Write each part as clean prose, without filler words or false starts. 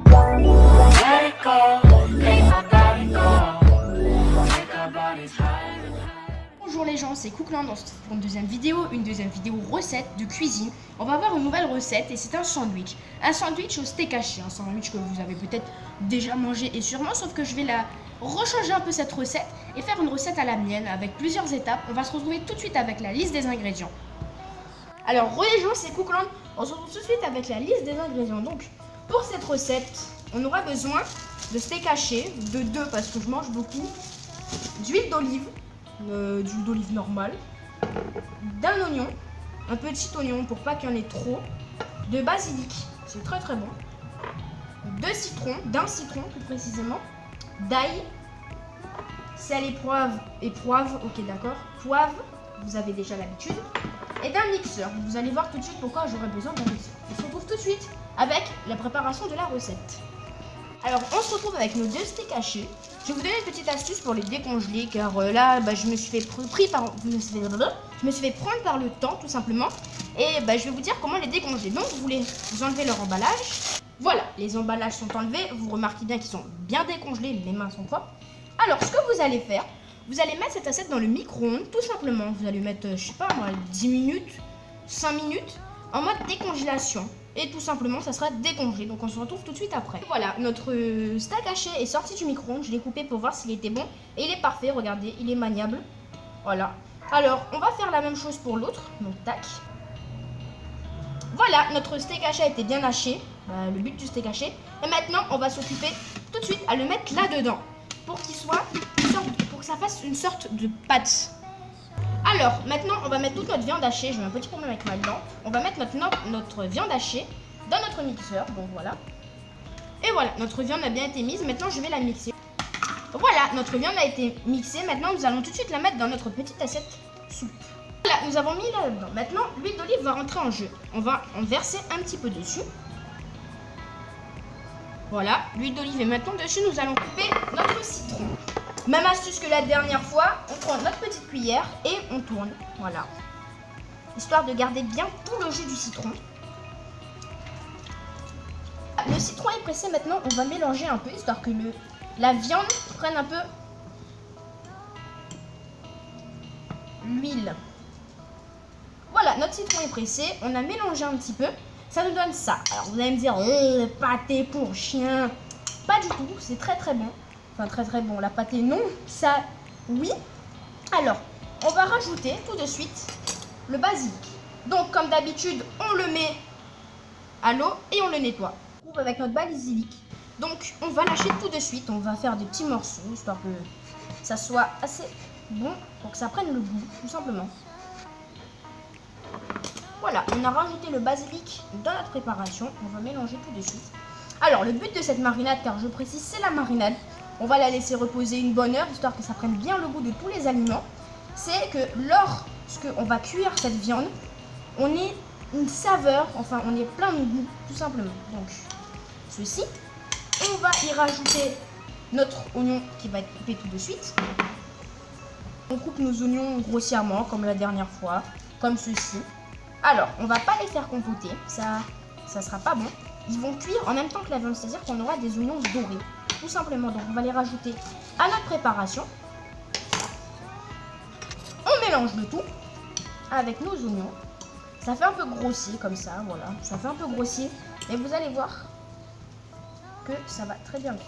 Let it go, make my body go. Make our bodies higher and higher. Bonjour les gens, c'est Cookland pour une deuxième vidéo recette de cuisine. On va voir une nouvelle recette et c'est un sandwich. Un sandwich au steak haché, un sandwich que vous avez peut-être déjà mangé et sûrement, sauf que je vais la rechanger un peu cette recette et faire une recette à la mienne avec plusieurs étapes. On va se retrouver tout de suite avec la liste des ingrédients. Alors, les gens, c'est Cookland. On se retrouve tout de suite avec la liste des ingrédients. Donc, pour cette recette, on aura besoin de steak haché, de 2 parce que je mange beaucoup, d'huile d'olive, d'huile d'olive normale, d'un oignon, un petit oignon pour pas qu'il y en ait trop, de basilic, c'est très très bon, de citron, d'un citron plus précisément, d'ail, sel et poivre, ok d'accord, poivre, vous avez déjà l'habitude, et d'un mixeur. Vous allez voir tout de suite pourquoi j'aurai besoin d'un mixeur. On se retrouve tout de suite avec la préparation de la recette. Alors, on se retrouve avec nos 2 steaks hachés. Je vais vous donner une petite astuce pour les décongeler, car là, je me suis fait prendre par le temps, tout simplement. Et je vais vous dire comment les décongeler. Donc, vous enlevez leur emballage. Voilà, les emballages sont enlevés. Vous remarquez bien qu'ils sont bien décongelés, les mains sont propres. Alors, ce que vous allez faire, vous allez mettre cette assiette dans le micro-ondes, tout simplement. Vous allez mettre, je sais pas moi, 10 minutes, 5 minutes, en mode décongélation. Et tout simplement, ça sera décongelé. Donc, on se retrouve tout de suite après. Voilà, notre steak haché est sorti du micro-ondes. Je l'ai coupé pour voir s'il était bon. Et il est parfait, regardez, il est maniable. Voilà. Alors, on va faire la même chose pour l'autre. Donc, tac. Voilà, notre steak haché a été bien haché. Le but du steak haché. Et maintenant, on va s'occuper tout de suite à le mettre là-dedans. Pour qu'il soit pour que ça fasse une sorte de pâte. Alors, maintenant, on va mettre toute notre viande hachée. J'ai un petit problème avec ma lampe. On va mettre notre viande hachée dans notre mixeur. Donc voilà. Et voilà, notre viande a bien été mise. Maintenant, je vais la mixer. Voilà, notre viande a été mixée. Maintenant, nous allons tout de suite la mettre dans notre petite assiette soupe. Voilà, nous avons mis là-dedans. Maintenant, l'huile d'olive va rentrer en jeu. On va en verser un petit peu dessus. Voilà, l'huile d'olive est maintenant dessus. Nous allons couper notre citron. Même astuce que la dernière fois, on prend notre petite cuillère et on tourne, voilà. Histoire de garder bien tout le jus du citron. Le citron est pressé, maintenant on va mélanger un peu, histoire que la viande prenne un peu l'huile. Voilà, notre citron est pressé, on a mélangé un petit peu, ça nous donne ça. Alors vous allez me dire, pâté pour chien. Pas du tout, c'est très très bon. Enfin, très très bon. La pâté, non. Ça, oui. Alors, on va rajouter tout de suite le basilic. Donc, comme d'habitude, on le met à l'eau et on le nettoie. On trouve avec notre basilic. Donc, on va lâcher tout de suite. On va faire des petits morceaux, histoire que ça soit assez bon pour que ça prenne le goût, tout simplement. Voilà, on a rajouté le basilic dans notre préparation. On va mélanger tout de suite. Alors, le but de cette marinade, car je précise, c'est la marinade. On va la laisser reposer une bonne heure, histoire que ça prenne bien le goût de tous les aliments. C'est que lorsqu'on va cuire cette viande, on ait une saveur, enfin on est plein de goût, tout simplement. Donc, ceci, on va y rajouter notre oignon qui va être coupé tout de suite. On coupe nos oignons grossièrement, comme la dernière fois, comme ceci. Alors, on va pas les faire compoter, ça sera pas bon. Ils vont cuire en même temps que la viande, c'est-à-dire qu'on aura des oignons dorés. Tout simplement, donc on va les rajouter à notre préparation. On mélange le tout avec nos oignons. Ça fait un peu grossier comme ça, voilà. Ça fait un peu grossier, mais vous allez voir que ça va très bien le faire.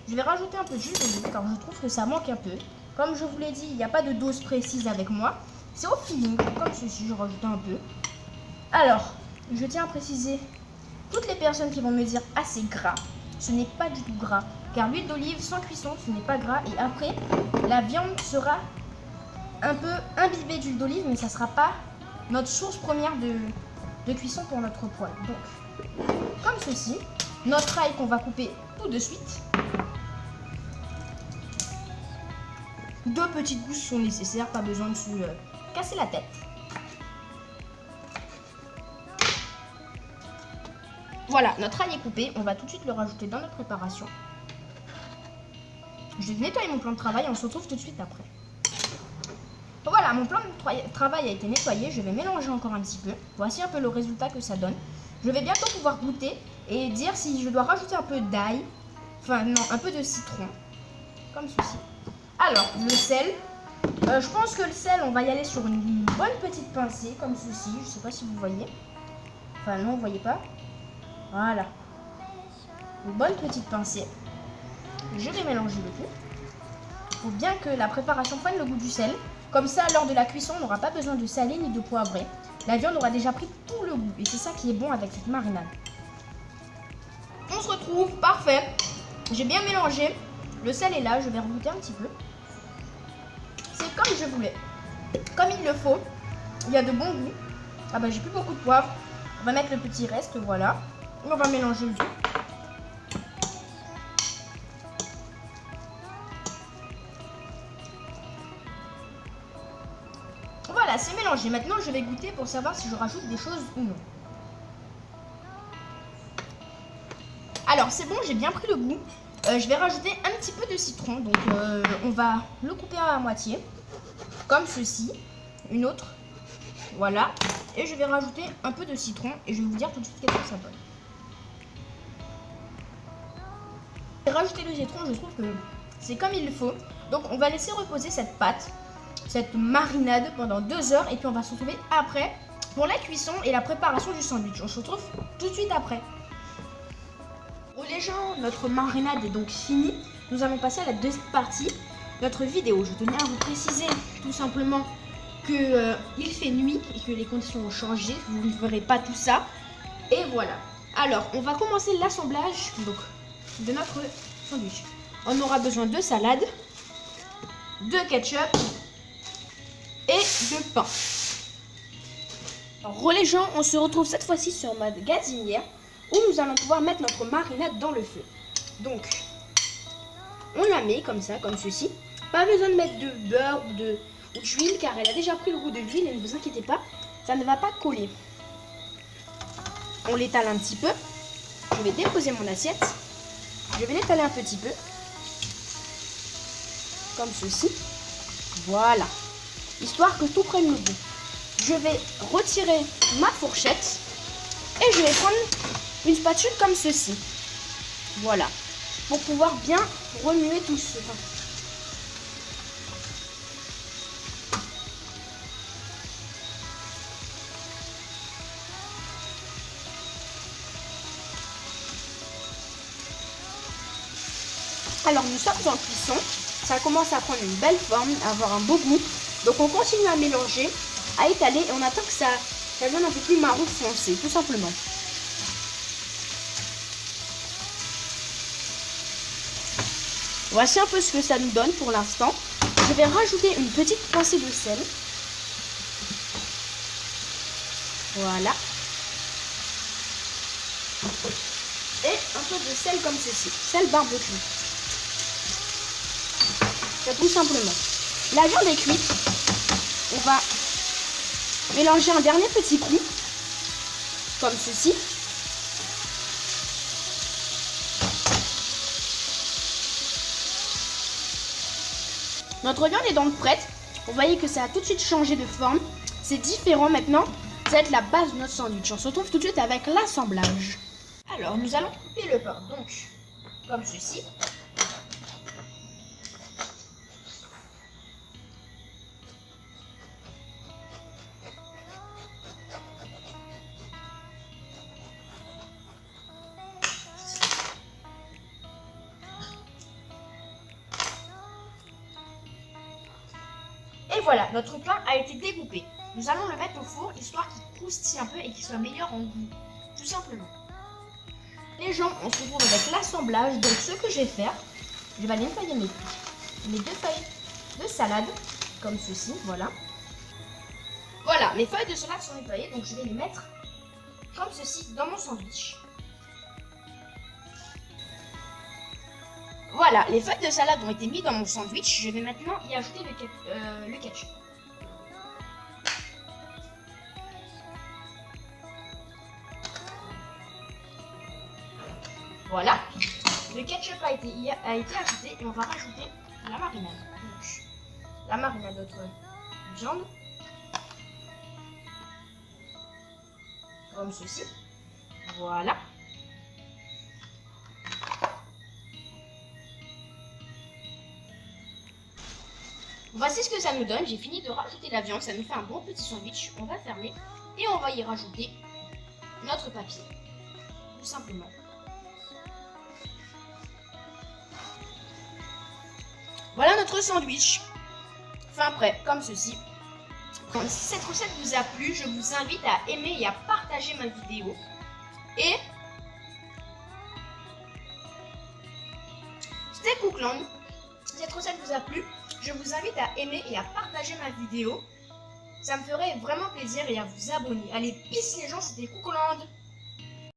Je vais rajouter un peu de jus d'olive car je trouve que ça manque un peu. Comme je vous l'ai dit, il n'y a pas de dose précise avec moi. C'est au feeling, comme ceci, je rajoute un peu. Alors, je tiens à préciser, toutes les personnes qui vont me dire « Ah, c'est gras », ce n'est pas du tout gras, car l'huile d'olive sans cuisson, ce n'est pas gras. Et après, la viande sera un peu imbibée d'huile d'olive, mais ça ne sera pas notre source première de cuisson pour notre poêle. Donc, comme ceci, notre ail qu'on va couper tout de suite. 2 petites gousses sont nécessaires, pas besoin de se casser la tête. Voilà, notre ail est coupé. On va tout de suite le rajouter dans notre préparation. Je vais nettoyer mon plan de travail. On se retrouve tout de suite après. Voilà, mon plan de travail a été nettoyé. Je vais mélanger encore un petit peu. Voici un peu le résultat que ça donne. Je vais bientôt pouvoir goûter et dire si je dois rajouter un peu d'ail, enfin non, un peu de citron, comme ceci. Alors, le sel, je pense que le sel, on va y aller sur une bonne petite pincée, comme ceci. Je sais pas si vous voyez. Enfin non, vous voyez pas. Voilà. Une bonne petite pincée. Je vais mélanger le tout. Il faut bien que la préparation prenne le goût du sel. Comme ça, lors de la cuisson, on n'aura pas besoin de saler ni de poivrer. La viande aura déjà pris tout le goût. Et c'est ça qui est bon avec cette marinade. On se retrouve, parfait. J'ai bien mélangé. Le sel est là, je vais regoûter un petit peu. C'est comme je voulais. Comme il le faut. Il y a de bons goûts. Ah bah j'ai plus beaucoup de poivre. On va mettre le petit reste, voilà. Et on va mélanger le tout. Voilà, c'est mélangé. Maintenant, je vais goûter pour savoir si je rajoute des choses ou non. Alors, c'est bon, j'ai bien pris le goût. Je vais rajouter un petit peu de citron. Donc, on va le couper à moitié. Comme ceci. Une autre. Voilà. Et je vais rajouter un peu de citron. Et je vais vous dire tout de suite qu'est-ce que ça donne. Rajouter le citron, je trouve que c'est comme il le faut. Donc, on va laisser reposer cette pâte, cette marinade pendant 2 heures. Et puis, on va se retrouver après pour la cuisson et la préparation du sandwich. On se retrouve tout de suite après. Bon les gens, notre marinade est donc finie. Nous allons passer à la deuxième partie de notre vidéo. Je tenais à vous préciser tout simplement que il fait nuit et que les conditions ont changé. Vous ne verrez pas tout ça. Et voilà. Alors, on va commencer l'assemblage donc de notre sandwich. On aura besoin de salade, de ketchup et de pain. Alors, les gens, on se retrouve cette fois-ci sur ma gazinière où nous allons pouvoir mettre notre marinade dans le feu. Donc, on la met comme ça, comme ceci. Pas besoin de mettre de beurre ou d'huile car elle a déjà pris le goût de l'huile et ne vous inquiétez pas, ça ne va pas coller. On l'étale un petit peu. Je vais déposer mon assiette. Je vais l'étaler un petit peu. Comme ceci. Voilà. Histoire que tout prenne le goût. Je vais retirer ma fourchette et je vais prendre une spatule comme ceci. Voilà. Pour pouvoir bien remuer tout ça. Alors nous sommes en cuisson. Ça commence à prendre une belle forme, à avoir un beau goût. Donc on continue à mélanger, à étaler et on attend que ça devienne un peu plus marron foncé, tout simplement. Voici un peu ce que ça nous donne pour l'instant. Je vais rajouter une petite pincée de sel. Voilà. Et un peu de sel comme ceci. Sel barbecue. C'est tout simplement. La viande est cuite. On va mélanger un dernier petit coup. Comme ceci. Notre viande est donc prête. Vous voyez que ça a tout de suite changé de forme. C'est différent maintenant. Ça va être la base de notre sandwich. On se retrouve tout de suite avec l'assemblage. Alors, nous allons couper le pain. Donc, comme ceci. Et voilà, notre pain a été découpé. Nous allons le mettre au four, histoire qu'il croustille un peu et qu'il soit meilleur en goût. Tout simplement. Les gens, on se retrouve avec l'assemblage. Donc ce que je vais faire, je vais aller nettoyer mes 2 feuilles de salade, comme ceci, voilà. Voilà, mes feuilles de salade sont nettoyées, donc je vais les mettre comme ceci dans mon sandwich. Voilà, les feuilles de salade ont été mises dans mon sandwich. Je vais maintenant y ajouter le ketchup. Voilà, le ketchup a été ajouté et on va rajouter la marinade. Donc, la marinade de notre viande. Comme ceci. Voilà. Voici ce que ça nous donne. J'ai fini de rajouter la viande. Ça nous fait un bon petit sandwich. On va fermer et on va y rajouter notre papier. Tout simplement. Voilà notre sandwich. Fin prêt, comme ceci. Si cette recette vous a plu, je vous invite à aimer et à partager ma vidéo. Et c'était Cookland. Si cette recette vous a plu, je vous invite à aimer et à partager ma vidéo. Ça me ferait vraiment plaisir et à vous abonner. Allez, peace les gens, c'était Cookland.